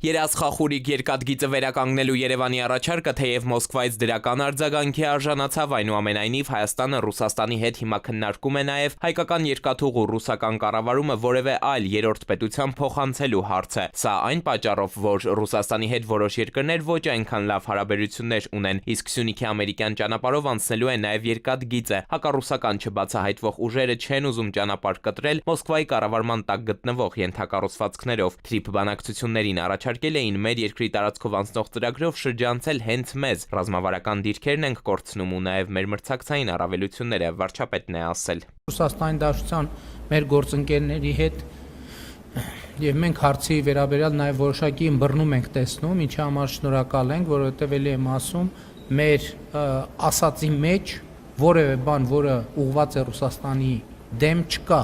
Երազխախուրիկ երկաթգիծը վերականգնելու Երևանի առաջարկը թեև Մոսկվայից դրական արձագանքի արժանացավ, այնուամենայնիվ Հայաստանը Ռուսաստանի հետ հիմա քննարկում է նաև հայկական երկաթուղու ռուսական կառավարումը որևէ այլ երրորդ պետության փոխանցելու հարցը։ Սա այն պատճառով, որ Ռուսաստանի հետ որոշ երկրներ ոչ այնքան լավ հարաբերություններ ունեն, իսկ Սյունիքի ամերիկյան ճանապարհով անցնելու է նաև երկաթգիծը։ Հակառուսական չբացահայտվող ուժերը չեն ուզում ճանապարհ կտրել Մոսկվայի կառավարման տակ գտնվող ենթակառուցվածքներով։ Թրիփ բանակցություններին առաջարկել էին մեր երկրի տարածքով անցնող ծրագրով շրջանցել հենց մեզ։ Ռազմավարական դիրքերն ենք կորցնում ու նաև մեր մրցակցային առավելությունները, վարչապետն է ասել։ Ռուսաստանի Դաշնության մեր գործընկերների հետ եւ մենք հարցի վերաբերյալ նաև որոշակի ըմբռնում ենք տեսնում, ինչի համար շնորհակալ ենք, որովհետեւ ելի եմ ասում, մեր ասածի մեջ որևէ բան, որը ուղղված է Ռուսաստանի դեմ չկա։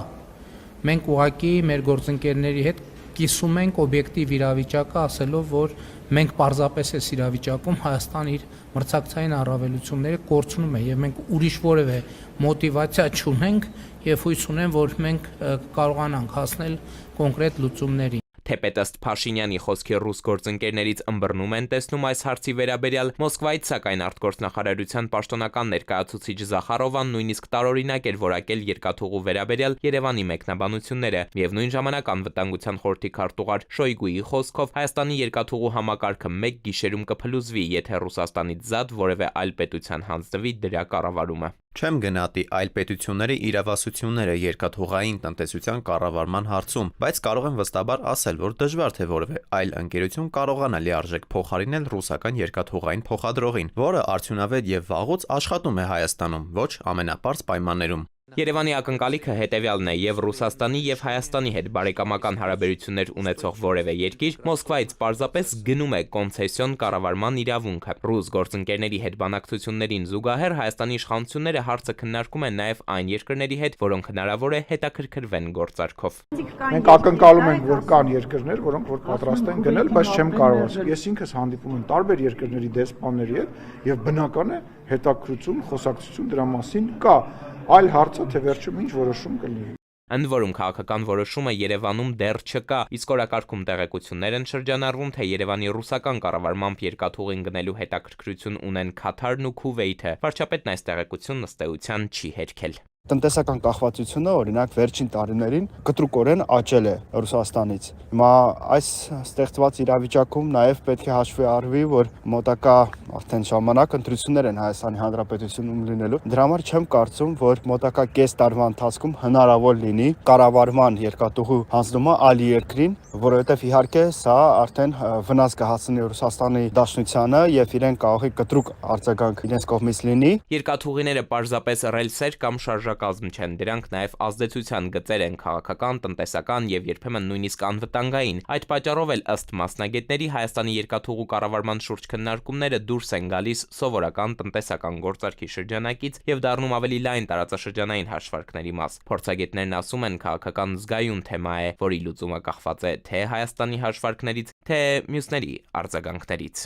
Մենք ուղղակի մեր գործընկերների հետ կիսում ենք օբյեկտիվ իրավիճակը, ասելով, որ մենք պարզապես այս իրավիճակում Հայաստան իր մրցակցային առավելությունները կորցնում է եւ մենք ուրիշ որևէ մոտիվացիա չունենք եւ հույս ունեմ, որ մենք կարողանանք հասնել կոնկրետ լուծումների։ Թեպետ ըստ Փաշինյանի խոսքի ռուս գործընկերներից ըմբռնում են տեսնում այս հարցի վերաբերյալ, Մոսկվայից սակայն արտգործնախարարության պաշտոնական ներկայացուցիչ Զախարովան նույնիսկ տարօրինակ էր որակել երկաթուղու վերաբերյալ Երևանի մեկնաբանությունները։ Միևնույն ժամանակ անվտանգության խորհրդի քարտուղար Շոյգուի խոսքով Հայաստանի երկաթուղու համակարգը մեկ գիշերում կփլուզվի, եթե Ռուսաստանից զատ որևէ այլ պետության հանձնվի դրա կառավարումը։ Չեմ գնահատի այլ պետությունների իրավասությունները երկաթուղային տնտեսության կառավարման հարցում, բայց կարող եմ վստահաբար ասել, որ դժվար թե որևէ այլ ընկերություն կարողանա լիարժեք փոխարինել ռուսական երկաթուղային փոխադրողին, որը արդյունավետ եւ վաղուց աշխատում է Հայաստանում, ոչ ամենապարզ պայմաններում։ Երևանի ակնկալիքը հետևյալն է՝ եւ Ռուսաստանի եւ Հայաստանի հետ բարեկամական հարաբերություններ ունեցող որևէ երկիր Մոսկվայից պարզապես գնում է կոնցեսիոն կառավարման իրավունքը։ Ռուս գործընկերների հետ բանակցություններին զուգահեռ Հայաստանի իշխանությունները հարցը քննարկում են նաև այն երկրների հետ, որոնք հնարավոր է հետաքրքրվեն գործարքով։ Մենք ակնկալում ենք, որ կան երկրներ, որոնք որ պատրաստ են գնել, բայց չեմ կարող ասել։ Ես ինքս հանդիպում եմ տարբեր երկրների դեսպանների հետ եւ բնական է հետաքրքրություն, խոսակցություն դրա մասին կա։ Այլ հարցը թե վերջում ինչ որոշում կլինի։ Ընդ որում քաղաքական որոշումը Երևանում դեռ չկա, իսկ օրակարգում տեղեկություններ են շրջանառվում, թե Երևանի ռուսական կառավարմամբ երկաթուղին գնելու հետաքրքրություն ունեն Քաթարն ու Քուվեյթը։ Վարչապետն այս տեղեկությունն ըստ էության չի հերքել։ Տնտեսական կախվածությունը, օրինակ, վերջին տարիներին կտրուկորեն աճել է Ռուսաստանից։ Հիմա այս ստեղծված իրավիճակում նաև պետք է հաշվի առնվի, որ մոտակա արդեն ժամանակ ընտրություններ են Հայաստանի Հանրապետությունում լինելու։ Դրա համար չեմ կարծում, որ մոտակա կես տարվա ընթացքում հնարավոր լինի կառավարման երկաթուղու հանձնումը այլ երկրին, որովհետև իհարկե սա արդեն վնաս կհասցնի Ռուսաստանի Դաշնությանը եւ իրեն կարող է կտրուկ արձագանք իրենց կողմից լինի։ Երկաթուղիները պարզապես ռելսեր կամ շարժակազմ չեն, դրանք նաև ազդեցության գծեր են քաղաքական, տնտեսական եւ երբեմն նույնիսկ անվտանգային։ Այդ պատճառով էլ ըստ մասնագետների Հայաստանի երկաթուղու կառավարման շուրջ քննարկումները դուրս են գալիս սովորական տնտեսական գործարքի շրջանակից եւ դառնում ավելի լայն տարածաշրջանային հաշվարկների մաս։ Փորձագետներն ասում են, քաղաքական զգայուն թեմա է, որի լուծումը կախված է թե Հայաստանի հաշվարկներից, թե մյուսների արձագանքներից։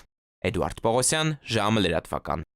Էդուարդ Պողոսյան, ժամը լրատվական։